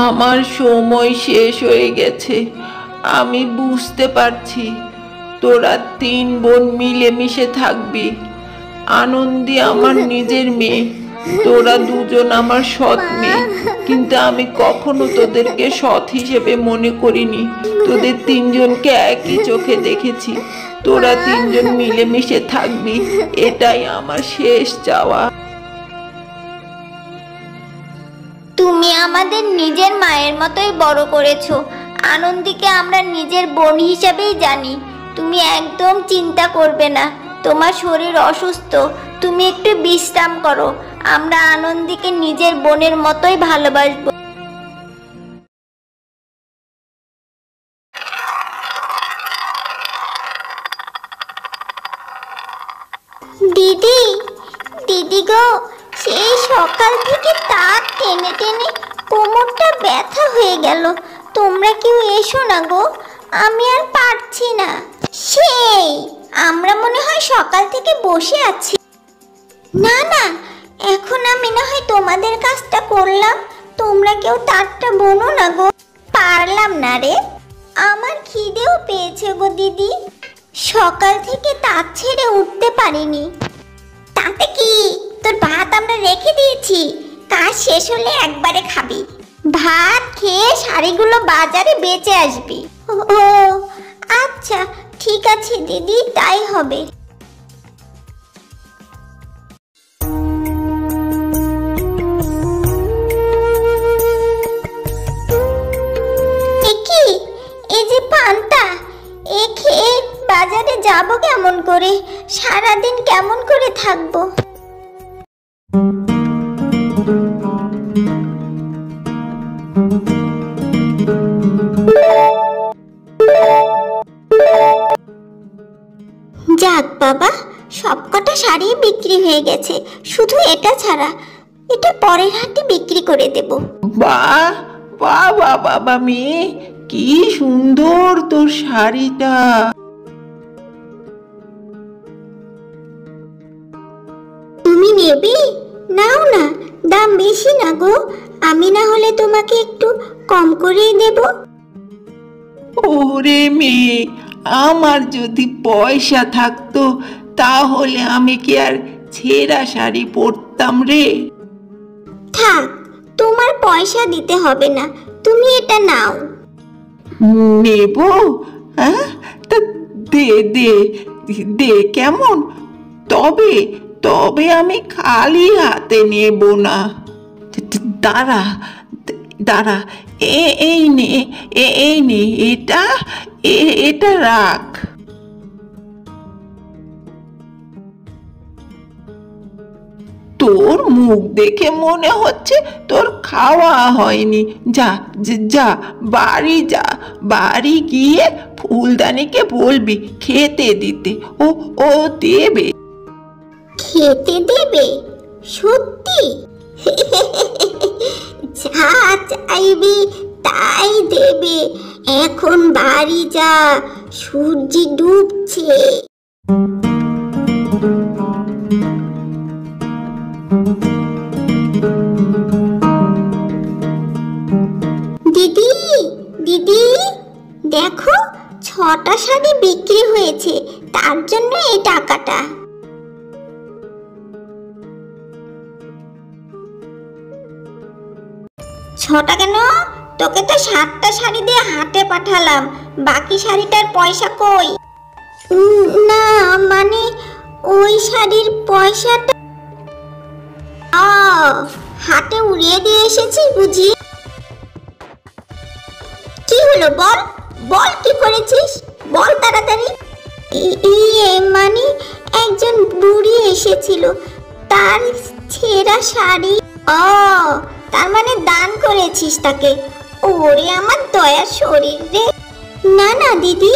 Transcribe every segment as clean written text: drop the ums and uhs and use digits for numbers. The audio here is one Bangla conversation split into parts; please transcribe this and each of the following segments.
আমার সময় শেষ হয়ে গেছে। আমি বুঝতে পারছি তোরা 3 বোন মিলেমিশে থাকবি। আনন্দী আমার নিজের মেয়ে, তোরা দুজন আমার সৎ মেয়ে, কিন্তু আমি কখনো তোদেরকে সৎ হিসেবে মনে করিনি। তোদের 3 জনকে একই চোখে দেখেছি। তোরা 3 জন মিলেমিশে থাকবি, এটাই আমার শেষ চাওয়া। তুমি আমাদের নিজের মায়ের মতোই বড় করেছো। আনন্দীকে আমরা নিজের বোন হিসাবেই জানি। তুমি একদম চিন্তা করবে না, তোমার শরীর অসুস্থ, তুমি একটু বিশ্রাম করো। আমরা আনন্দীকে নিজের বোনের মতোই ভালোবাসবো। দিদি, দিদি গো, সেই সকাল থেকে তার টেনে টেনে কোমরটা ব্যথা হয়ে গেল। তোমরা কেউ এসো না গো, আমি আর পারছি না। সেই আমরা মনে হয় সকাল থেকে বসে আছি। না না, এখন আমি না হয় তোমাদের কাজটা করলাম, তোমরা কেউ তারটা বোনো না গো। পারলাম না রে, আমার খিদেও পেয়েছে গো দিদি। সকাল থেকে তার ছেড়ে উঠতে পারিনি। তাতে কি, তোর ভাত আমরা রেখে দিয়েছি, কাজ শেষ হলে একবারে খাবি। ভাত খেয়ে শাড়িগুলো বাজারে বেচে আসবি। ও আচ্ছা, ঠিক আছে দিদি, তাই হবে। এই যে পান্তা, এ খেয়ে বাজারে যাব কেমন করে? সারাদিন কেমন করে থাকবো? যাক বাবা, সবকটা শাড়ি বিক্রি হয়ে গেছে, শুধু এটা ছাড়া। এটা পরের হাটে বিক্রি করে দেব। বাহ বাহ বাহ বাবা মেয়ে, কি সুন্দর তোর শাড়িটা। তুমি নেবে? নাও না, দাম বেশি না গো, আমি না হলে তোমাকে একটু কম করেই দেব। ওরে মেয়ে, আমার যদি পয়সা থাকতো তাহলে আমি কি আর ছেঁড়া শাড়ি পরতাম রে? থাক, তোমার পয়সা দিতে হবে না, তুমি এটা নাও। নেব? হ্যাঁ, তা দে দে দে, কেমন? তবে তবে আমি খালি হাতে নেব না। দাঁড়া দাঁড়া, এই নে, এই নে, এটা রাখ। তোর মুখ দেখে মনে হচ্ছে তোর খাওয়া হয়নি। যা যা, বাড়ি যা, বাড়ি গিয়ে ফুলদানিকে বলবি খেতে দিতে, ও দেবে। খেতে দেবে? সত্যি? যা চাইবি তাই দেবে। এখন বাড়ি যা, সূর্য ডুবছে। দিদি, দিদি দেখো, 6টা শাড়ি বিক্রি হয়েছে, তার জন্য এই টাকাটা। 6টা কেন? তোকে তো 7টা শাড়ি দিয়ে হাটে পাঠালাম, বাকি শাড়িটার পয়সা কই? না মানে ওই শাড়ির পয়সাটা হাটে উড়িয়ে দিয়ে এসেছি বুঝি। কি হলো বল, বল কি করেছিস, বল তাড়াতাড়ি। মানে একজন বুড়ি এসেছিল, তার ছেঁড়া শাড়ি। তার মানে দান করেছিস তাকে? ওরে আমার দয়ার শরীর রে। না না দিদি,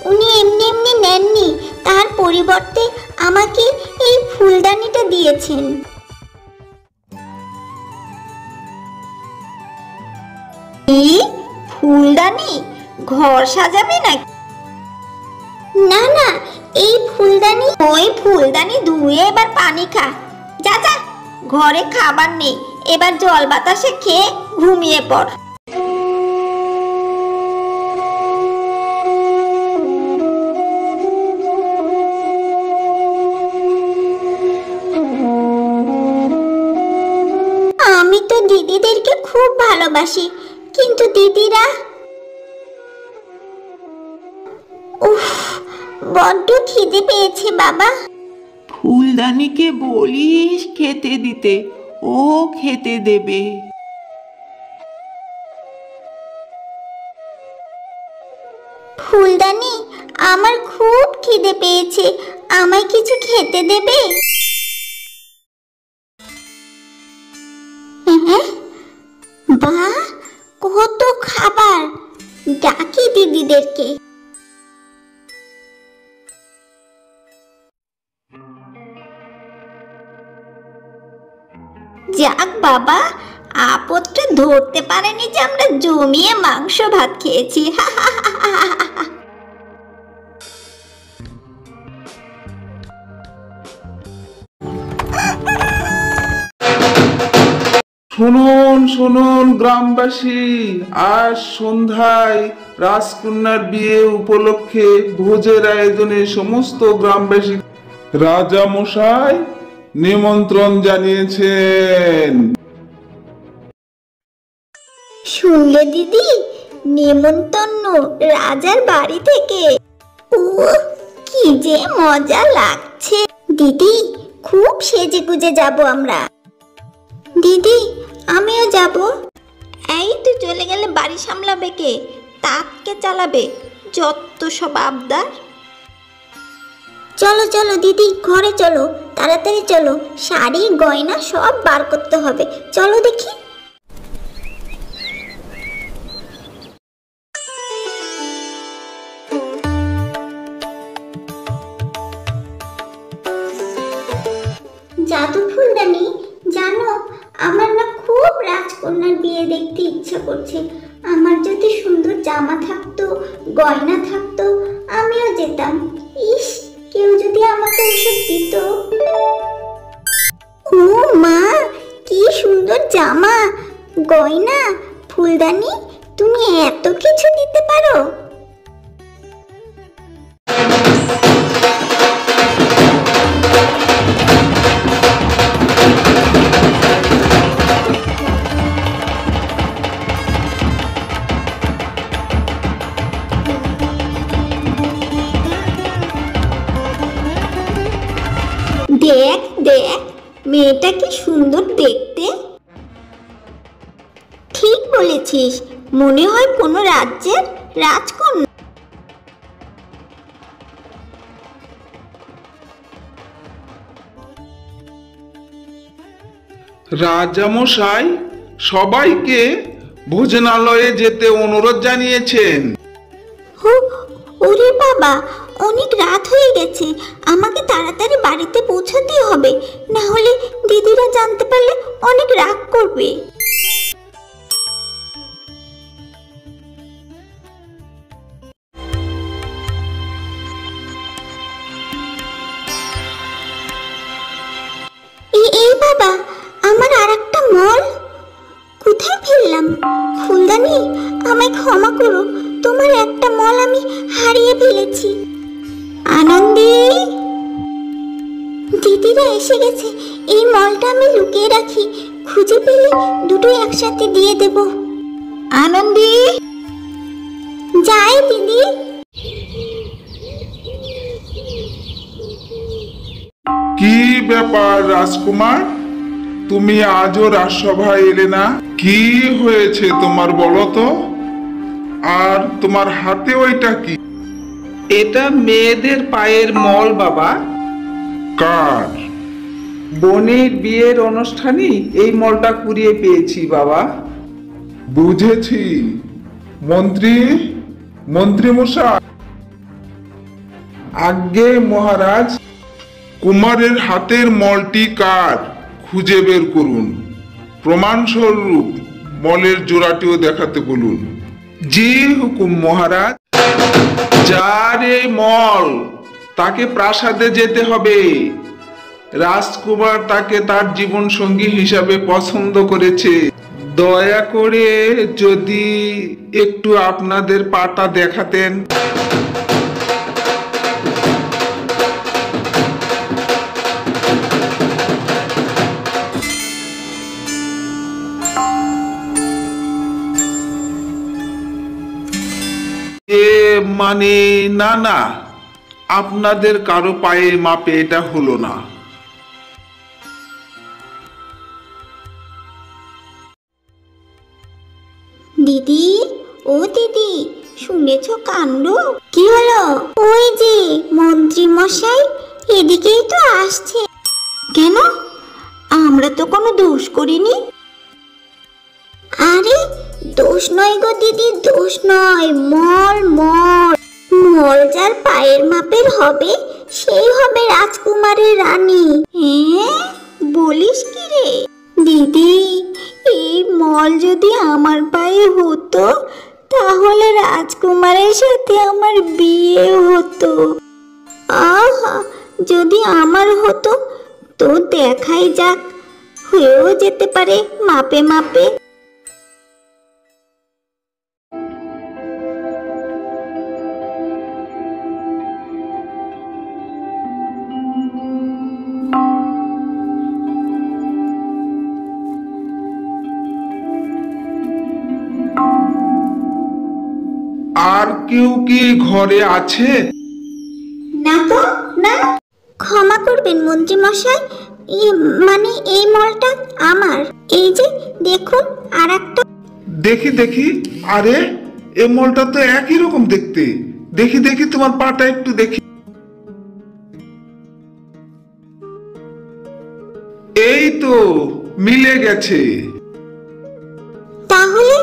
উনি এমনি এমনি নেননি, তার পরিবর্তে আমাকে এই ফুলদানিটা দিয়েছেন। এই ফুলদানি ঘর সাজাবে নাকি? না না, এই ফুলদানি। ওই ফুলদানি ধুয়ে এবার পানি খা। যা যা, ঘরে খাবার নেই, এবার জল বাতাসে খেয়ে ঘুমিয়ে পড়। ভালোবাসি, কিন্তু দিদিরা, উফ, বড্ড খিদে পেয়েছে বাবা। ফুলদানিকে বলিস খেতে দিতে, ও খেতে দেবে। ফুলদানি, আমার খুব খিদে পেয়েছে, আমায় কিছু খেতে দেবে? হ্যাঁ, বাহ, কত খাবার! ডাকি দিদিদেরকে। যাক বাবা, আপদটা ধরতে পারেনি যে আমরা জমিয়ে মাংস ভাত খেয়েছি। শুনুন শুনুন গ্রামবাসী, আজ সন্ধ্যায় রাজকন্যার বিয়ে উপলক্ষে ভোজের আয়োজনে সমস্ত গ্রামবাসী রাজা মশাই নিমন্ত্রণ জানিয়েছেন। শুনলে দিদি, নেমন্তন্ন রাজার বাড়ি থেকে। ও, কি যে মজা লাগছে। দিদি, খুব সেজে গুজে যাব আমরা। দিদি, আমিও যাব। এই তুই চলে গেলে বাড়ি সামলাবে কে? তাকে চালাবে? যত সব আবদার। চলো চলো দিদি, ঘরে চলো, তাড়াতাড়ি চলো, শাড়ি গয়না সব বার করতে হবে। চলো দেখি। জাদু ফুলদানি, জানো আমার না খুব রাজকন্যার বিয়ে দেখতে ইচ্ছা করছে। আমার যদি সুন্দর জামা থাকতো, গয়না থাকতো, আমিও যেতাম। ইস, কেউ যদি আমাকে এসব দিত। ও মা, কি সুন্দর জামা, গয়না, ফুলদানি, তুমি এত কিছু দিতে পারো? দেখ দেখ, মেয়েটা কি সুন্দর দেখতে। ঠিক বলেছিস, মনে হয় কোনো রাজ্যের রাজকন্যা। রাজামশাই সবাইকে ভোজনালয়ে যেতে অনুরোধ জানিয়েছেন। ওরে বাবা, অনেক রাত হয়ে গেছে, আমাকে তাড়াতাড়ি বাড়িতে পৌঁছাতে হবে, না হলে দিদিরা জানতে পারলে অনেক রাগ করবে। এই বাবা, আমার আরেকটা মল কোথায় ফেললাম? ফুলদানি, আমায় ক্ষমা করো, তোমার একটা মল আমি হারিয়ে ফেলেছি। আনন্দী, দিদিরা এসে গেছে, এই মলটা আমি লুকিয়ে রাখি, খুঁজে পেলে দুটোই একসাথে দিয়ে দেব। আনন্দী, যাই দিদি। কি ব্যাপার রাজকুমার, তুমি আজও রাজসভায় এলে না? কি হয়েছে তোমার বলো তো? আর তোমার হাতে ওইটা কি? এটা মেয়েদের পায়ের মল বাবা। কার? বোনের বিয়ের অনুষ্ঠানে এই মলটা কুড়িয়ে পেয়েছি বাবা। বুঝেছি। মন্ত্রী, মন্ত্রী মশাই। আজ্ঞে মহারাজ, কুমারের হাতের মলটি কার খুঁজে বের করুন, প্রমাণস্বরূপ মলের জোড়াটিও দেখাতে বলুন। জি হুকুম মহারাজ। যার এই মল, তাকে প্রাসাদে যেতে হবে। রাজকুমার তাকে তার জীবন সঙ্গী হিসাবে পছন্দ করেছে। দয়া করে যদি একটু আপনাদের পাটা দেখাতেন। মানে না না, আপনাদের কারো পায়ে মাপে এটা হলো না। দিদি, ও দিদি, শুনেছো কাণ্ড? কি হলো? ওই যে মন্ত্রী মশাই এদিকেই তো আসছে। কেন? আমরা তো কোনো দোষ করিনি। আরে দোষ নয় গো দিদি, দোষ নয়, মল মল। মল যার পায়ের মাপের হবে সেই হবে রাজকুমারের রানী। হ্যাঁ, বলিস কি রে দিদি? এই মল যদি আমার পায়ে হতো তাহলে রাজকুমারের সাথে আমার বিয়ে হতো। আহা, যদি আমার হতো তো দেখাই যাক, হয়েও যেতে পারে মাপে মাপে। আর কেউ কি ঘরে আছে? না তো, না। ক্ষমা করবেন মন্ত্রী মশাই, মানে এই মলটা আমার। এই যে দেখুন আর একটা। দেখি দেখি, আরে এ মলটা তো একই রকম দেখতে। দেখি দেখি তোমার পাটা একটু দেখি। এই তো মিলে গেছে। তাহলে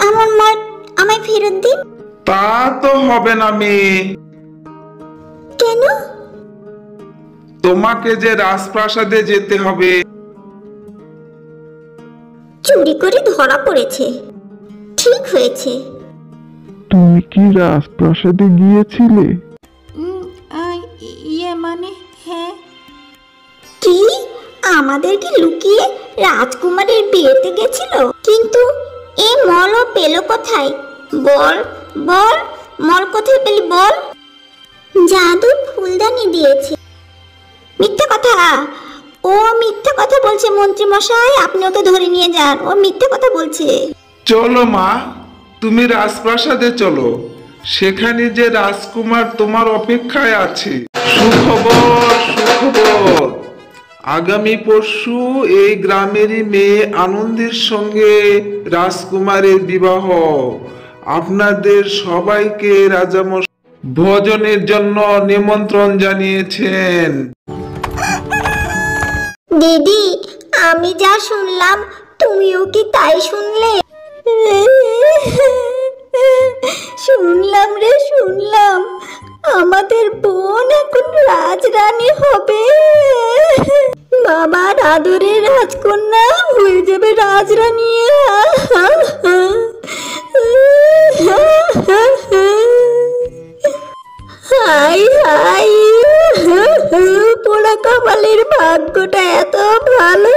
আমার মল আমায় ফেরত দিন। তা তো হবে না মেয়ে, কেন? তোমাকে যে রাজপ্রাসাদে যেতে হবে। চুরি করে ধরা পড়েছে, ঠিক হয়েছে। তুমি কি রাজপ্রাসাদে গিয়েছিলে? মানে হ্যাঁ। কি আমাদেরকে লুকিয়ে রাজকুমারের বিয়েতে গেছিল? কিন্তু এই মলও পেল কোথায়? বল বল, মল কোথায় পেলি বল? জাদুর ফুলদানি দিয়েছে। মিথ্যা কথা, ও মিথ্যা কথা বলছে মন্ত্রী মশাই, আপনি ওকে ধরে নিয়ে যান, ও মিথ্যা কথা বলছে। চলো মা, তুমি রাজপ্রাসাদে চলো, সেখানে যে রাজকুমার তোমার অপেক্ষায় আছে। সুখবর সুখবর, আগামী পরশু এই গ্রামেরই মেয়ে আনন্দের সঙ্গে রাজকুমারের বিবাহ। আপনাদের সবাইকে রাজামশাই ভোজনের জন্য নিমন্ত্রণ জানিয়েছেন। দিদি, আমি যা শুনলাম তুমিও কি তাই শুনলে? শুনলাম রে, শুনলাম। আমাদের বোন এখন রাজরানী হবে। বাবার আদরের রাজকন্যা হয়ে যাবে রাজরানী। হাই হাই, পোড়া কপালের ভাগ্যটা এত ভালো।